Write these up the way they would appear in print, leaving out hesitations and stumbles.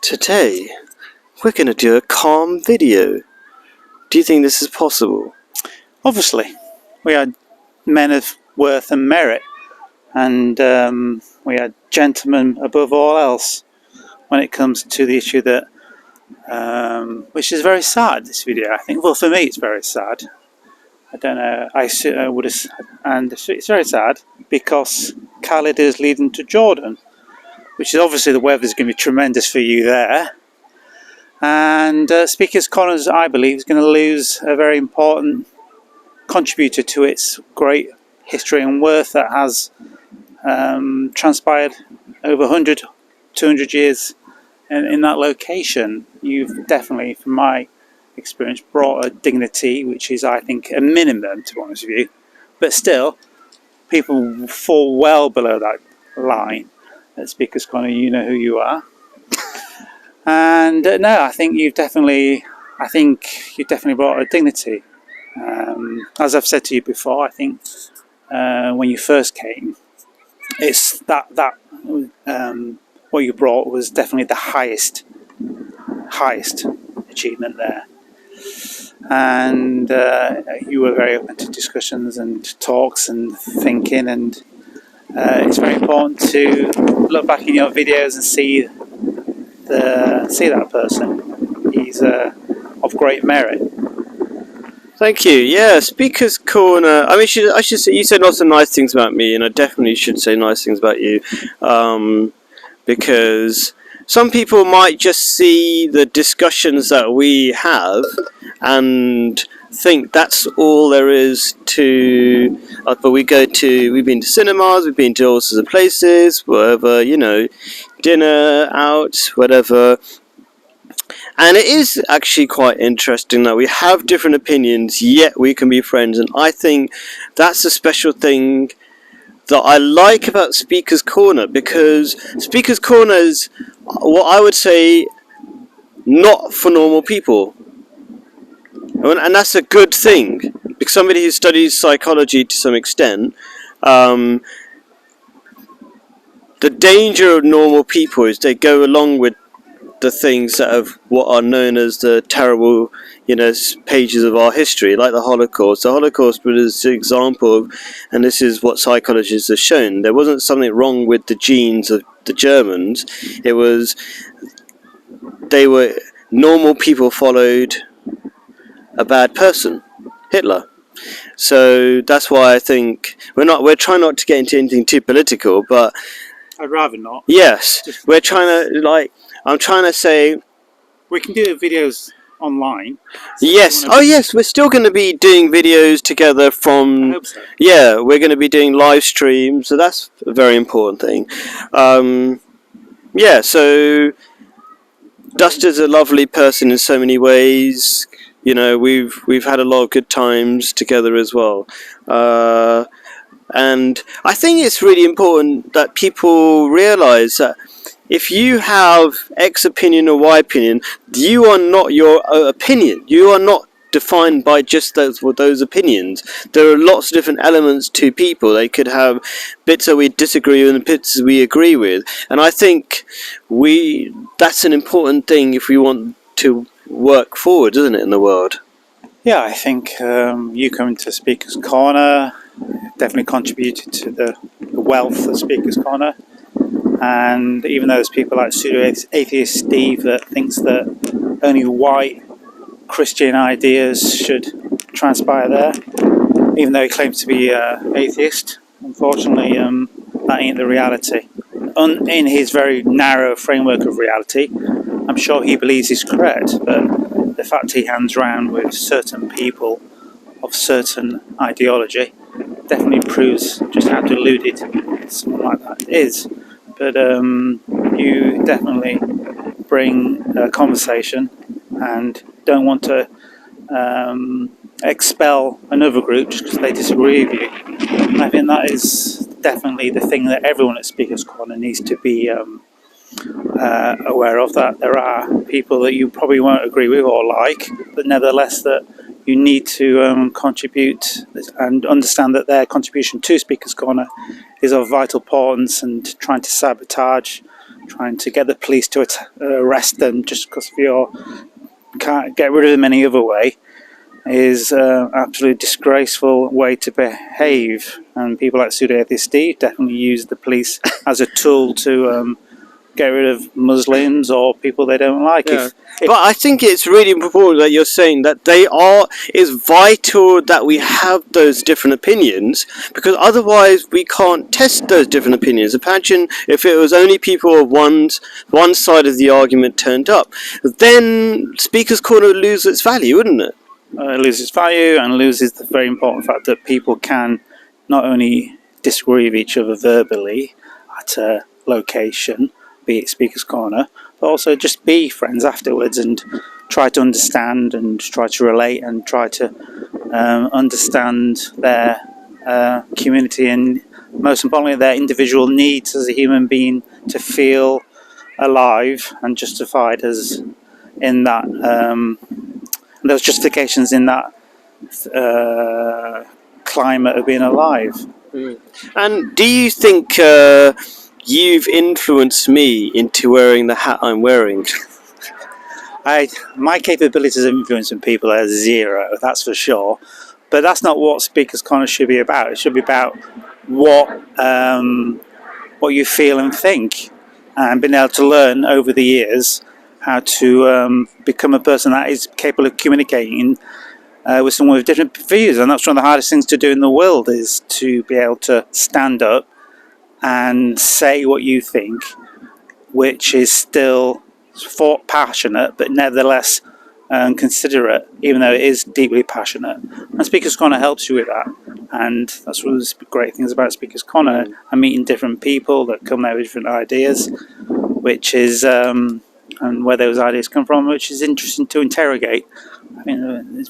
Today, we're going to do a calm video. Do you think this is possible? Obviously, we are men of worth and merit, and we are gentlemen above all else when it comes to the issue that, which is very sad, this video, I think. Well, for me, it's very sad. I don't know, I would have, and it's very sad because Khalid is leading to Jordan, which is obviously the weather's going to be tremendous for you there. And Speaker's Corner, I believe, is going to lose a very important contributor to its great history and worth that has transpired over 100, 200 years in that location. You've definitely, from my experience, brought a dignity which is, I think, a minimum, to be honest with you. But still, people fall well below that line at Speaker's Corner. You know who you are. And no, I think you've definitely brought a dignity. As I've said to you before, I think when you first came, it's that what you brought was definitely the highest achievement there. And you were very open to discussions and talks and thinking, and it's very important to look back in your videos and see that person. He's of great merit. Thank you. Yeah, Speaker's Corner. I mean, I should say, you said lots of nice things about me, and I definitely should say nice things about you, because some people might just see the discussions that we have and think that's all there is to. But we've been to cinemas, we've been to all sorts of places, wherever, you know, dinner, out, whatever. And it is actually quite interesting that we have different opinions, yet we can be friends. And I think that's a special thing that I like about Speaker's Corner, because Speaker's Corner is what I would say not for normal people. And that's a good thing, because somebody who studies psychology to some extent, the danger of normal people is they go along with the things that have what are known as the terrible, you know, pages of our history, like the Holocaust. The Holocaust was an example of, and this is what psychologists have shown, there wasn't something wrong with the genes of the Germans. It was normal people followed a bad person, Hitler. So that's why I think we're trying not to get into anything too political, but I'd rather not. Yes, we're trying to, I'm trying to say, we can do videos online. So yes. Oh yes, we're still going to be doing videos together from. I hope so. Yeah, we're going to be doing live streams, so that's a very important thing. Yeah, so Duster's a lovely person in so many ways. You know, we've had a lot of good times together as well. And I think it's really important that people realise that if you have X opinion or Y opinion, you are not your opinion. You are not defined by just those opinions. There are lots of different elements to people. They could have bits that we disagree with and bits that we agree with. And I think that's an important thing if we want to work forward, isn't it, in the world? Yeah, I think you coming to Speaker's Corner definitely contributed to the wealth of Speaker's Corner. And even though there's people like pseudo-atheist Steve that thinks that only white Christian ideas should transpire there, even though he claims to be atheist, unfortunately that ain't the reality. In his very narrow framework of reality, I'm sure he believes he's correct, but the fact he hangs around with certain people of certain ideology definitely proves just how deluded someone like that is. But you definitely bring a conversation and don't want to expel another group just because they disagree with you. And I think that is definitely the thing that everyone at Speaker's Corner needs to be aware of, that there are people that you probably won't agree with or like, but nevertheless that you need to contribute and understand that their contribution to Speaker's Corner is of vital importance, and trying to sabotage trying to get the police to arrest them just because can't get rid of them any other way is an absolutely disgraceful way to behave. And people like Pseudo-Atheist Steve definitely use the police as a tool to get rid of Muslims or people they don't like. Yeah. But I think it's really important that you're saying that it's vital that we have those different opinions, because otherwise we can't test those different opinions. Imagine if it was only people of one side of the argument turned up, then Speaker's Corner would lose its value, wouldn't it? It loses value and loses the very important fact that people can not only disagree with each other verbally at a location, be it Speaker's Corner, but also just be friends afterwards and try to understand and try to relate and try to understand their community and most importantly their individual needs as a human being to feel alive and justified as in that those justifications in that climate of being alive. And do you think you've influenced me into wearing the hat I'm wearing? My capabilities of influencing people are zero, that's for sure. But that's not what Speaker's Corner should be about. It should be about what you feel and think, and being able to learn over the years how to become a person that is capable of communicating with someone with different views. And that's one of the hardest things to do in the world, is to be able to stand up and say what you think, which is still passionate, but nevertheless considerate, even though it is deeply passionate. And Speaker's Corner helps you with that. And that's one of the great things about Speaker's Corner, and meeting different people that come there with different ideas, which is and where those ideas come from, which is interesting to interrogate. I mean,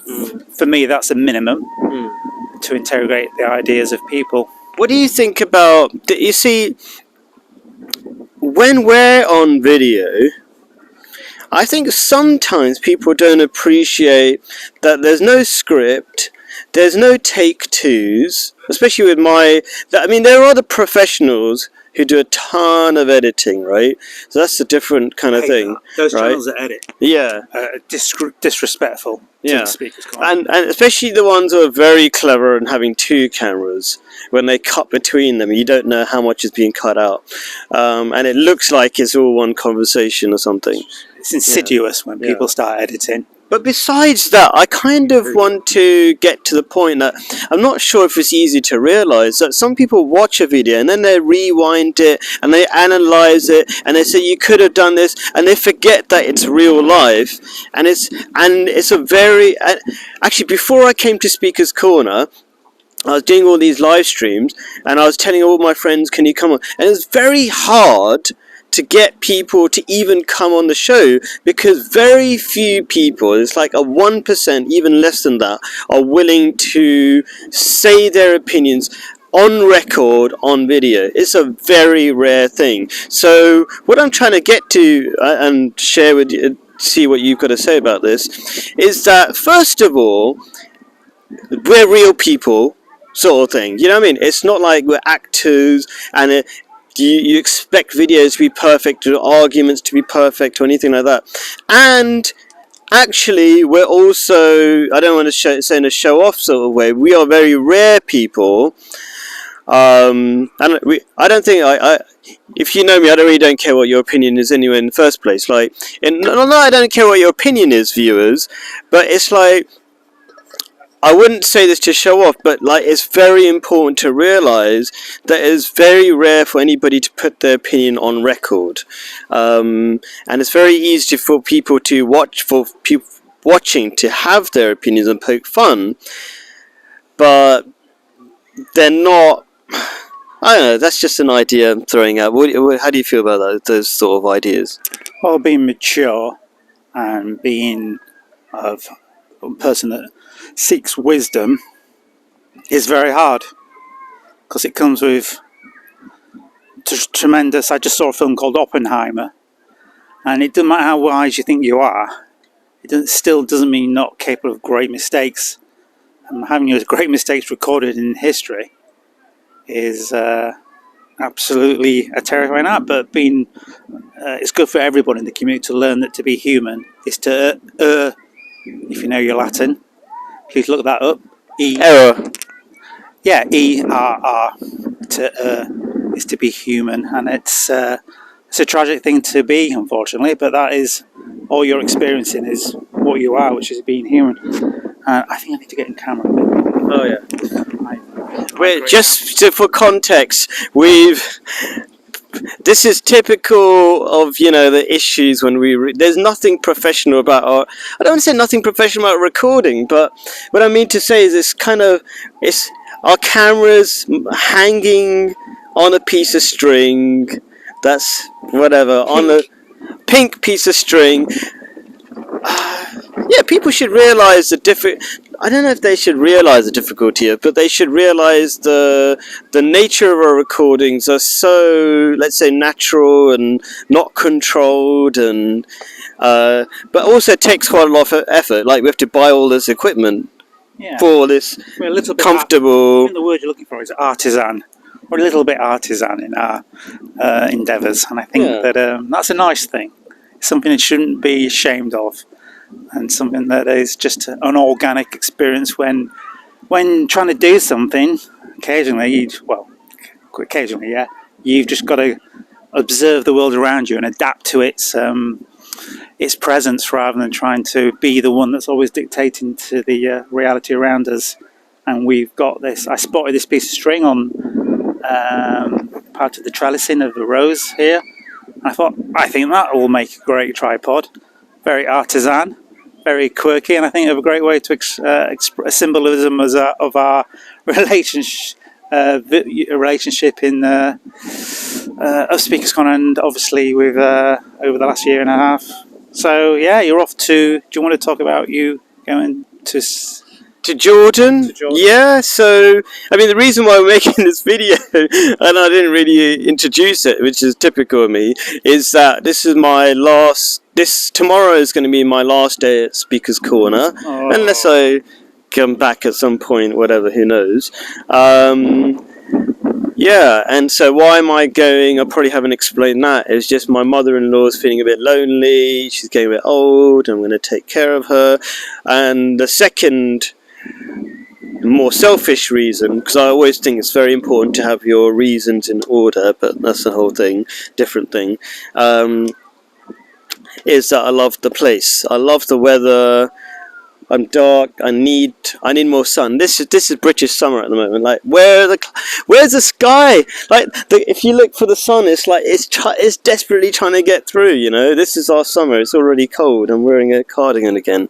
for me, that's a minimum, to interrogate the ideas of people. What do you think about, you see, when we're on video, I think sometimes people don't appreciate that there's no script, there's no take twos, especially with there are other professionals who do a ton of editing, right? So that's a different kind of thing. Those right? channels that edit. Yeah. Disrespectful to the Speaker's Corner. And especially the ones who are very clever and having two cameras, when they cut between them, you don't know how much is being cut out. And it looks like it's all one conversation or something. It's insidious when people start editing. But besides that, I kind of want to get to the point that I'm not sure if it's easy to realise that some people watch a video and then they rewind it and they analyse it and they say you could have done this, and they forget that it's real life. And it's a very actually, before I came to Speaker's Corner, I was doing all these live streams and I was telling all my friends, can you come on? And it's very hard to get people to even come on the show, because very few people, it's like a 1%, even less than that, are willing to say their opinions on record, on video. It's a very rare thing. So what I'm trying to get to and share with you, see what you've got to say about this, is that first of all, we're real people, sort of thing. You know what I mean? It's not like we're actors and you expect videos to be perfect or arguments to be perfect or anything like that. And actually, we're also, I don't want to say in a show-off sort of way, we are very rare people. And I don't think if you know me, I really don't care what your opinion is anyway in the first place. Like, I don't care what your opinion is, viewers, but it's like, I wouldn't say this to show off, but like, it's very important to realise that it's very rare for anybody to put their opinion on record, and it's very easy for people to watching to have their opinions and poke fun, but they're not. I don't know. That's just an idea I'm throwing out. How do you feel about those sort of ideas? Well, being mature and being a person that seeks wisdom is very hard, because it comes with tremendous. I just saw a film called Oppenheimer, and it doesn't matter how wise you think you are, still doesn't mean you're not capable of great mistakes. And having your great mistakes recorded in history is absolutely a terrifying act, but it's good for everyone in the community to learn that to be human is to if you know your Latin, please look that up. Error. ERR, is to be human, and it's a tragic thing to be, unfortunately, but that is all you're experiencing is what you are, which is being human. I think I need to get in camera. Oh yeah. Wait, For context, this is typical of the issues when there's nothing professional about our. I don't want to say nothing professional about recording, but what I mean to say is it's our cameras hanging on a piece of string. That's whatever on a pink piece of string. Yeah, people should realise I don't know if they should realise the difficulty of, but they should realise the nature of our recordings are so, let's say, natural and not controlled, and but also takes quite a lot of effort. Like we have to buy all this equipment for this a little bit comfortable. The word you're looking for is artisan. We're a little bit artisan in our endeavours, and I think that that's a nice thing. It's something that shouldn't be ashamed of, and something that is just an organic experience when trying to do something. Occasionally, you've just got to observe the world around you and adapt to its presence rather than trying to be the one that's always dictating to the reality around us. And we've got this. I spotted this piece of string on part of the trellising of the rose here. And I think that will make a great tripod. Very artisan, very quirky, and I think of a great way to a symbolism of our relationship in of Speakers Corner, and obviously with over the last year and a half. So yeah, you're off to. Do you want to talk about you going to Jordan? Yeah, so I mean the reason why we're making this video and I didn't really introduce it, which is typical of me, is that tomorrow is going to be my last day at Speakers Corner, unless I come back at some point, whatever, who knows. Yeah, and so why am I going? I probably haven't explained that. It's just my mother-in-law's feeling a bit lonely, she's getting a bit old, I'm going to take care of her. And the second, more selfish reason, because I always think it's very important to have your reasons in order, but that's the whole thing, different thing, is that I love the place. I love the weather. I'm dark. I need more sun. This is British summer at the moment. Like where's the sky? Like if you look for the sun, it's like it's desperately trying to get through. This is our summer. It's already cold. I'm wearing a cardigan again.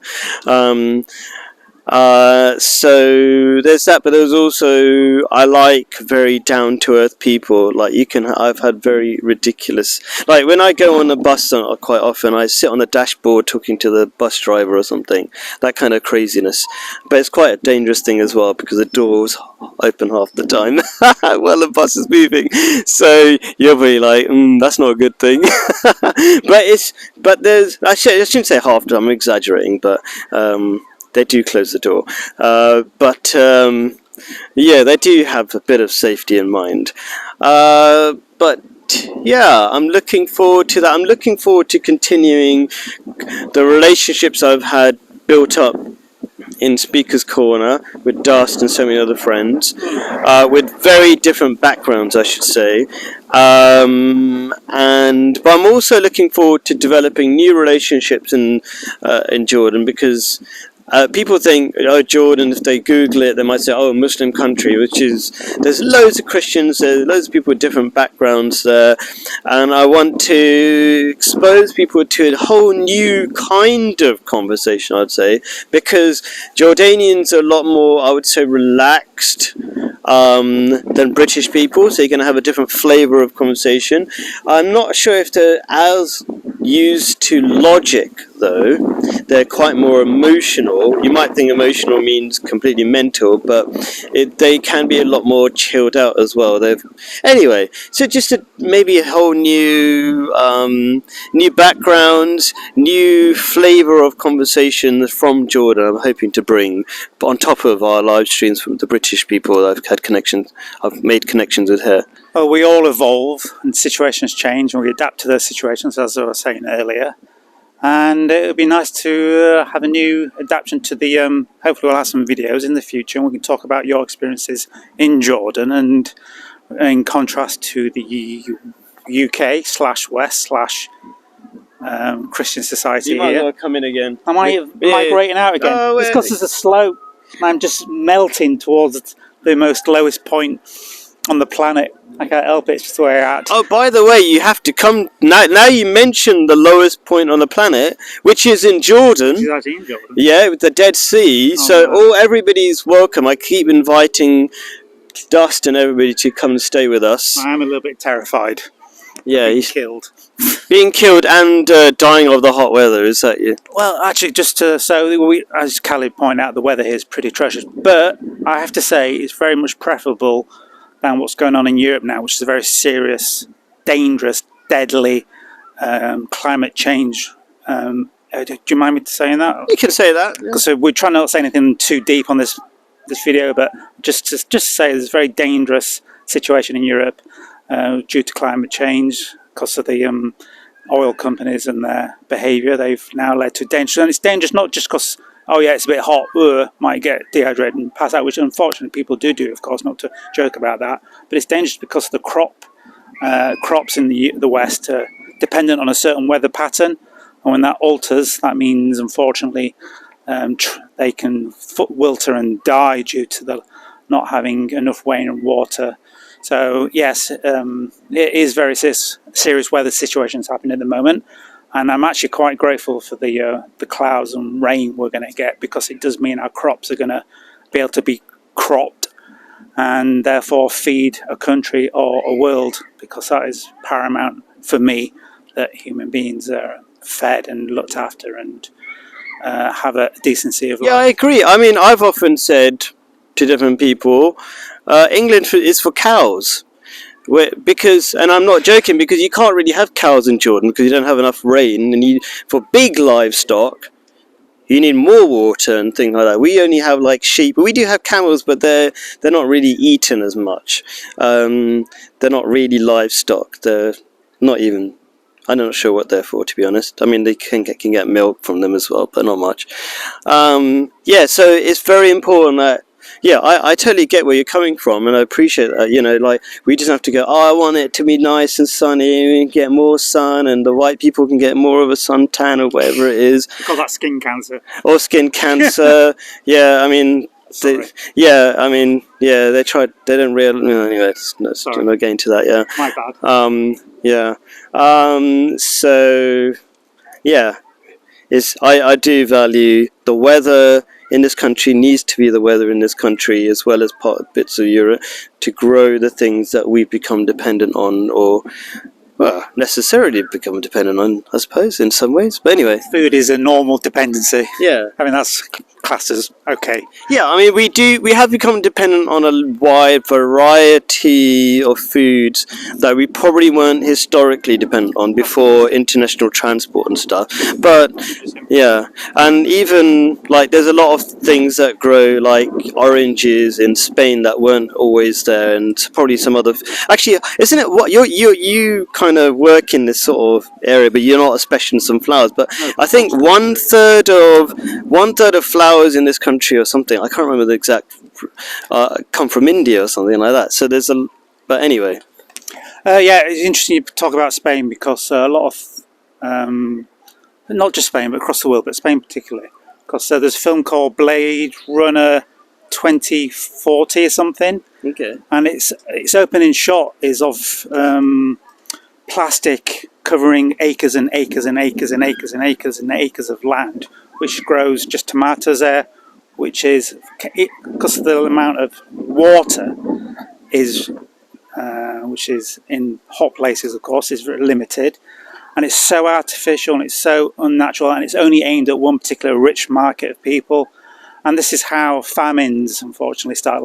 So there's that, but there's also, I like very down-to-earth people. Like I've had very ridiculous, like when I go on a bus quite often, I sit on the dashboard talking to the bus driver or something, that kind of craziness. But it's quite a dangerous thing as well, because the door's open half the time while the bus is moving, so you'll be like, that's not a good thing. but there's, I shouldn't say half the time, I'm exaggerating, but they do close the door, yeah, they do have a bit of safety in mind. But yeah, I'm looking forward to that. I'm looking forward to continuing the relationships I've had built up in Speakers Corner with Dust and so many other friends, with very different backgrounds, I should say. But I'm also looking forward to developing new relationships in Jordan, because people think, Jordan, if they Google it, they might say, Muslim country, there's loads of Christians, there's loads of people with different backgrounds there, and I want to expose people to a whole new kind of conversation, I'd say, because Jordanians are a lot more, I would say, relaxed than British people, so you're going to have a different flavour of conversation. I'm not sure if they're as used to logic, though, they're quite more emotional. You might think emotional means completely mental, but they can be a lot more chilled out as well. Anyway, so just maybe a whole new backgrounds, new flavour of conversation from Jordan. I'm hoping to bring, but on top of our live streams from the British people I've made connections with here. Well, we all evolve and situations change and we adapt to those situations, as I was saying earlier. And it would be nice to have a new adaptation to the, hopefully we'll have some videos in the future and we can talk about your experiences in Jordan and in contrast to the UK/West/ Christian society You might here. as well come in again. Am I migrating out again? Oh, it's because there's a slope and I'm just melting towards the most lowest point on the planet. I can't help it, it's just the way out. Oh, by the way, you have to come now. Now you mentioned the lowest point on the planet, which is in Jordan. She's actually in Jordan. Yeah, with the Dead Sea. So everybody's welcome. I keep inviting Dust and everybody to come and stay with us. I'm a little bit terrified. Yeah, Being he's killed. being killed and dying of the hot weather. Is that you? Well, actually, as Khalid pointed out, the weather here is pretty atrocious. But I have to say, it's very much preferable than what's going on in Europe now, which is a very serious, dangerous, deadly climate change. Do you mind me saying that? You can say that. Yeah. So we're trying not to say anything too deep on this video, but just to say there's a very dangerous situation in Europe due to climate change because of the oil companies and their behaviour. They've now led to danger, and it's dangerous not just because it's a bit hot, might get dehydrated and pass out, which unfortunately people do, of course, not to joke about that, but it's dangerous because of the crops in the West are dependent on a certain weather pattern, and when that alters, that means unfortunately they can wilter and die due to the not having enough rain and water. So yes, it is very serious weather situations happening at the moment, and I'm actually quite grateful for the clouds and rain we're going to get, because it does mean our crops are going to be able to be cropped and therefore feed a country or a world, because that is paramount for me, that human beings are fed and looked after and have a decency of life. Yeah, I agree. I mean, I've often said to different people, England is for cows. And I'm not joking, because you can't really have cows in Jordan because you don't have enough rain, and for big livestock you need more water and things like that. We only have like sheep, but we do have camels, but they're not really eaten as much. They're not really livestock. They're not even, I'm not sure what they're for, to be honest. I mean, they can get milk from them as well, but not much. Yeah, so it's very important that, yeah, I totally get where you're coming from, and I appreciate that. You know, like, we just have to go, I want it to be nice and sunny, and get more sun, and the white people can get more of a suntan or whatever it is. Because that's skin cancer. Or skin cancer. Yeah, I mean, they tried, they don't really, anyway, let's not get into that, yeah. My bad. Yeah. So, yeah, I do value the weather in this country. Needs to be the weather in this country, as well as bits of Europe, to grow the things that we've become dependent on, or necessarily become dependent on, I suppose, in some ways. But anyway, food is a normal dependency. Yeah, I mean, that's classed as okay. Yeah, I mean, we have become dependent on a wide variety of foods that we probably weren't historically dependent on before international transport and stuff. But yeah, and even like there's a lot of things that grow, like oranges in Spain, that weren't always there, and probably some other. Actually, isn't it what you kind of work in this sort of area, but you're not a specialist in flowers. But I think one third of flowers in this country or something, I can't remember the exact, come from India or something like that. So there's but anyway. Yeah, it's interesting you talk about Spain, because a lot of, not just Spain, but across the world, but Spain particularly, because there's a film called Blade Runner 2040 or something. Okay. And its opening shot is of plastic covering acres and acres and acres and acres and acres and acres of land, which grows just tomatoes there, which is, because of the amount of water is, which is in hot places, of course, is very limited, and it's so artificial and it's so unnatural, and it's only aimed at one particular rich market of people. And this is how famines, unfortunately, start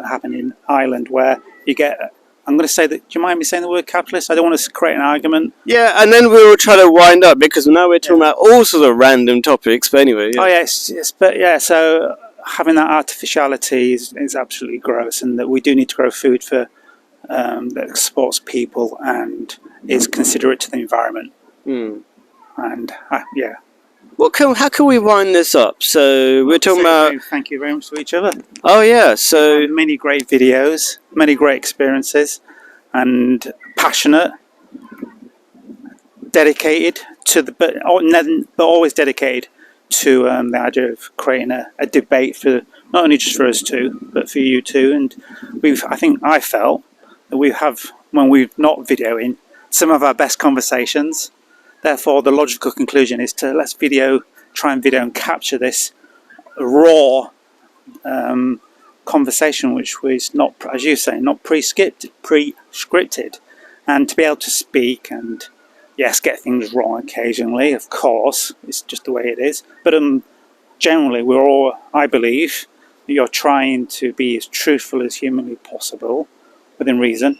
happening in Ireland, where you get. I'm going to say that. Do you mind me saying the word capitalist? I don't want to create an argument. Yeah, and then we will try to wind up because now we're talking about all sorts of random topics. But anyway, yeah. Oh yes, but yeah. So having that artificiality is absolutely gross, and that we do need to grow food for that supports people and is considerate to the environment. And yeah. How can we wind this up? So we're talking about. Thank you very much to each other. Oh yeah, so Many great videos, many great experiences, and passionate, dedicated to but always dedicated to the idea of creating a debate for not only just for us two, but for you too. And I felt that we have, when we're not videoing, some of our best conversations. Therefore, the logical conclusion is to try and video and capture this raw conversation, which was not, as you say, not pre-scripted, and to be able to speak and yes, get things wrong occasionally. Of course, it's just the way it is. But generally, I believe, you're trying to be as truthful as humanly possible, within reason.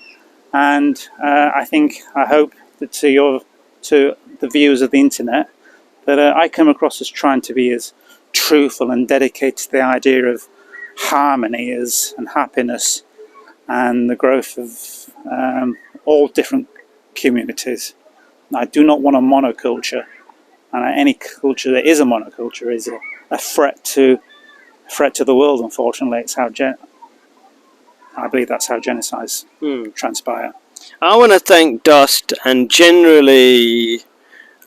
And I hope that to the viewers of the internet, that I come across as trying to be as truthful and dedicated to the idea of harmony and happiness and the growth of all different communities. I do not want a monoculture, and any culture that is a monoculture is a threat to the world. Unfortunately, it's how I believe that's how genocides transpire. I want to thank Dust and generally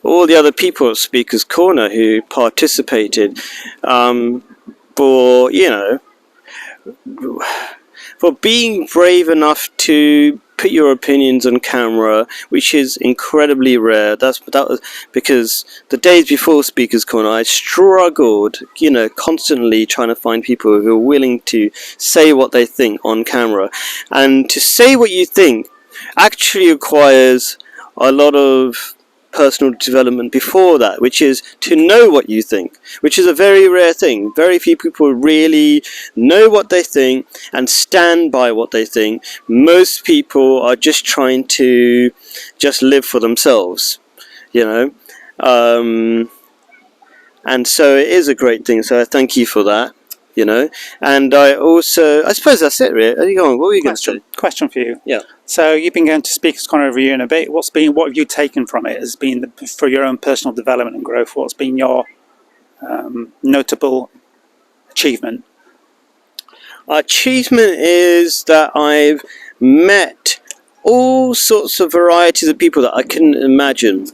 all the other people at Speaker's Corner who participated for being brave enough to put your opinions on camera, which is incredibly rare. That was because the days before Speaker's Corner, I struggled, constantly trying to find people who are willing to say what they think on camera. And to say what you think actually requires a lot of personal development before that, which is to know what you think, which is a very rare thing. Very few people really know what they think and stand by what they think. Most people are just trying to just live for themselves, and so it is a great thing. So I thank you for that. And I suppose that's it, really. What were you going to say? Question for you. Yeah. So you've been going to Speaker's Corner every year and a bit. What have you taken from it as being for your own personal development and growth? What's been your notable achievement? Achievement is that I've met all sorts of varieties of people that I couldn't imagine.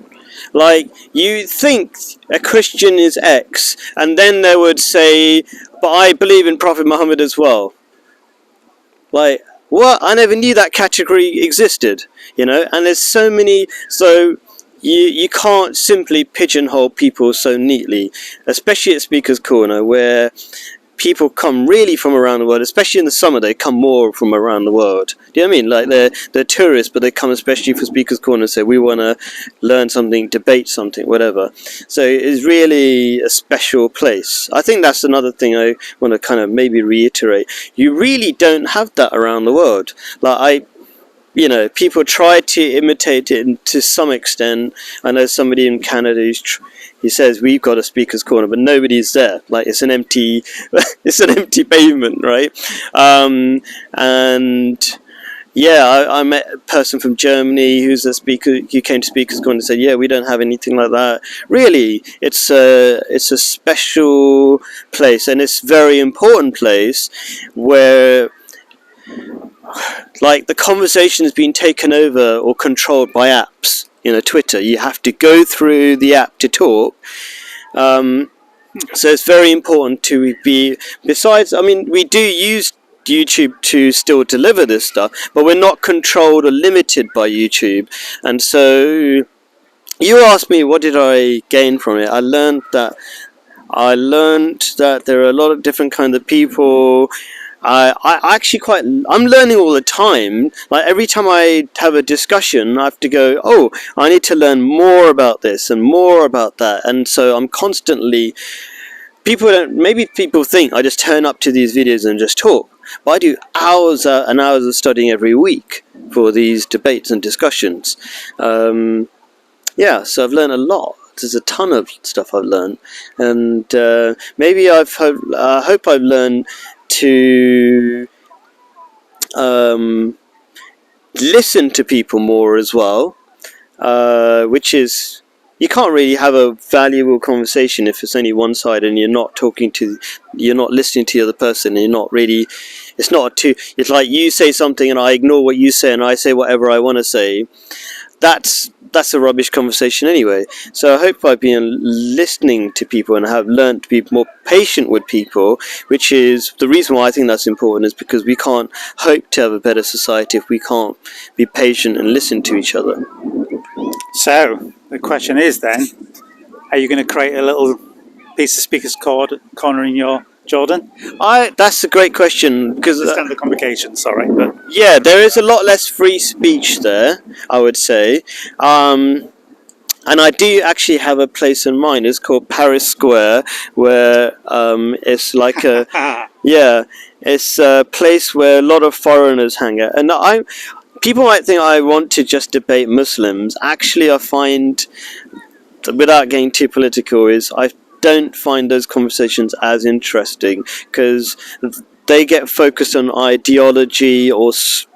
Like, you think a Christian is X, and then they would say, but I believe in Prophet Muhammad as well. Like, what? I never knew that category existed, and there's so many, so you can't simply pigeonhole people so neatly, especially at Speaker's Corner, where people come really from around the world, especially in the summer. They come more from around the world. Do you know what I mean? Like, they're tourists, but they come especially for Speaker's Corner and say, we want to learn something, debate something, whatever. So it's really a special place. I think that's another thing I want to kind of maybe reiterate. You really don't have that around the world. Like, people try to imitate it to some extent. I know somebody in Canada he says we've got a Speaker's Corner, but nobody's there. Like, it's an empty pavement, right? And yeah, I met a person from Germany who's a speaker. He came to Speaker's Corner and said, "Yeah, we don't have anything like that." Really, it's a special place, and it's a very important place where, like, the conversation has been taken over or controlled by apps. Twitter, you have to go through the app to talk. So it's very important to be, besides, we do use YouTube to still deliver this stuff, but we're not controlled or limited by YouTube. And so you asked me, what did I gain from it? I learned that there are a lot of different kinds of people. I actually I'm learning all the time. Like every time I have a discussion, I have to go, oh, I need to learn more about this and more about that. And so I'm constantly, maybe people think I just turn up to these videos and just talk. But I do hours and hours of studying every week for these debates and discussions. Yeah, so I've learned a lot. There's a ton of stuff I've learned, and maybe I hope I've learned to listen to people more as well, which is, you can't really have a valuable conversation if it's only one side and you're not listening to the other person, and you're not really, it's like you say something and I ignore what you say and I say whatever I want to say. That's a rubbish conversation anyway. So I hope I've been listening to people and have learned to be more patient with people, which is the reason why I think that's important, is because we can't hope to have a better society if we can't be patient and listen to each other. So the question is then, are you going to create a little piece of Speaker's Corner in your Jordan? That's a great question, because Understand the complications, sorry, but yeah, there is a lot less free speech there, I would say. And I do actually have a place in mind. It's called Paris Square, where it's like a yeah, it's a place where a lot of foreigners hang out. And people might think I want to just debate Muslims. Actually, I find, without getting too political, is I don't find those conversations as interesting, because they get focused on ideology or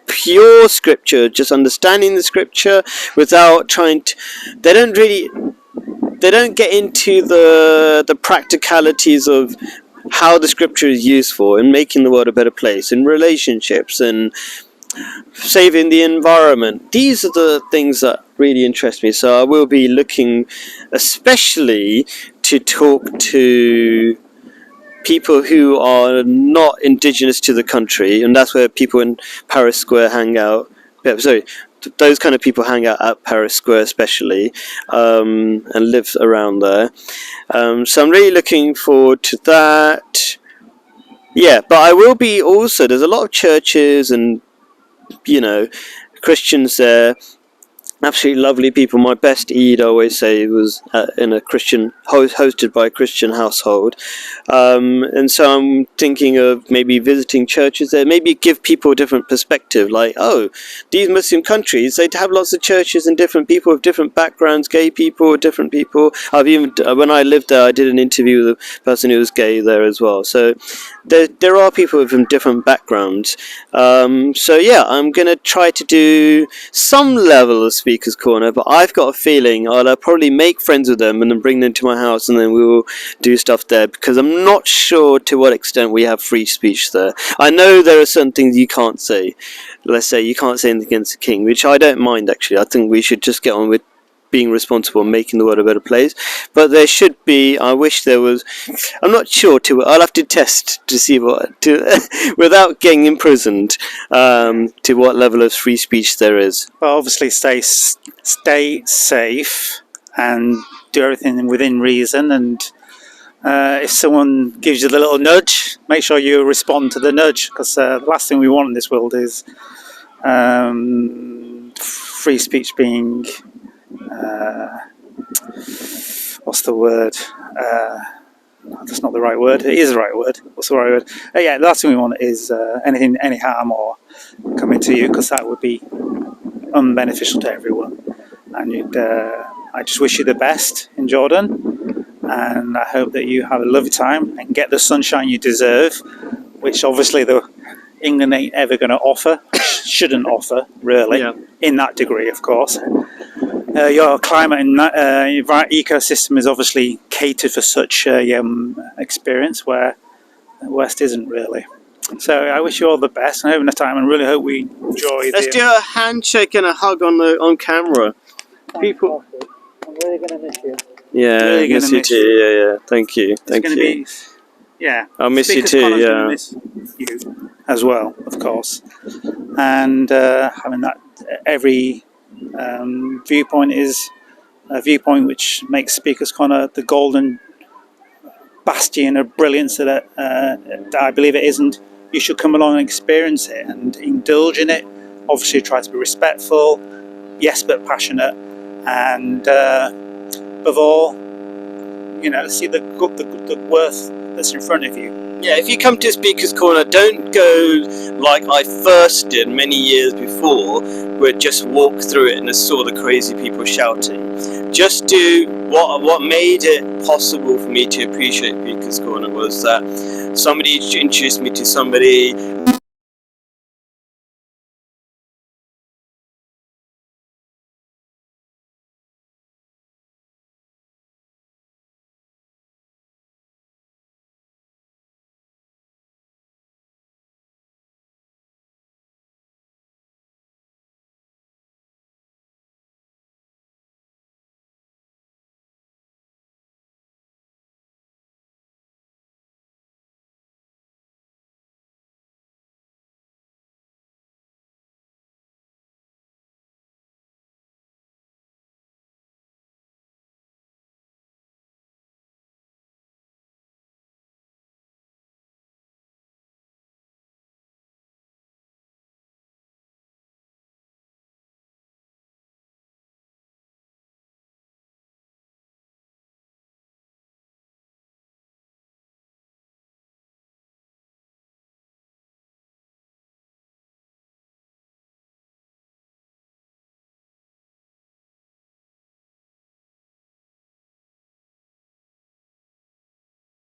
pure scripture, just understanding the scripture without trying to, they don't get into the practicalities of how the scripture is useful in making the world a better place, in relationships and saving the environment. These are the things that really interest me. So I will be looking especially to talk to people who are not indigenous to the country, and that's where people in Paris Square hang out. Sorry, those kind of people hang out at Paris Square especially, and live around there. So I'm really looking forward to that. Yeah, but I will be also, there's a lot of churches and, Christians there. Absolutely lovely people. My best Eid, I always say, was in a Christian, hosted by a Christian household. And so I'm thinking of maybe visiting churches there, maybe give people a different perspective. Like, oh, these Muslim countries, they have lots of churches and different people with different backgrounds, gay people, different people. I've even, when I lived there, I did an interview with a person who was gay there as well. So there are people from different backgrounds. So yeah, I'm going to try to do some level of Speaker's Corner, but I've got a feeling I'll probably make friends with them and then bring them to my house, and then we will do stuff there, because I'm not sure to what extent we have free speech there. I know there are certain things you can't say. Let's say you can't say anything against the king, which I don't mind actually. I think we should just get on with being responsible and making the world a better place. But there should be, I wish there was, I'm not sure, I'll have to test to see without getting imprisoned, to what level of free speech there is. Well, obviously stay safe and do everything within reason, and if someone gives you the little nudge, make sure you respond to the nudge, because the last thing we want in this world is free speech being what's the word? That's not the right word. It is the right word. What's the right word? Yeah, the last thing we want is any harm or coming to you, because that would be unbeneficial to everyone. And I just wish you the best in Jordan, and I hope that you have a lovely time and get the sunshine you deserve, which obviously England ain't ever going to offer, shouldn't offer, really, in that degree, of course. Your climate and ecosystem is obviously catered for such experience, where the West isn't really. So I wish you all the best and having a time, and really hope we enjoy. Let's do a handshake and a hug on camera. People, I'm really going to miss you. Yeah, really I miss you too. Yeah. Thank you. Thank you. I'll miss you too. Yeah. Miss you as well, of course. And having that every viewpoint is a viewpoint which makes Speaker's Corner the golden bastion of brilliance that I believe it is, and you should come along and experience it and indulge in it. Obviously, try to be respectful, yes, but passionate, and above all, see the worth that's in front of you. Yeah, if you come to Speaker's Corner, don't go like I first did many years before, where just walked through it and saw the crazy people shouting. Just do what made it possible for me to appreciate Speaker's Corner was that somebody introduced me to somebody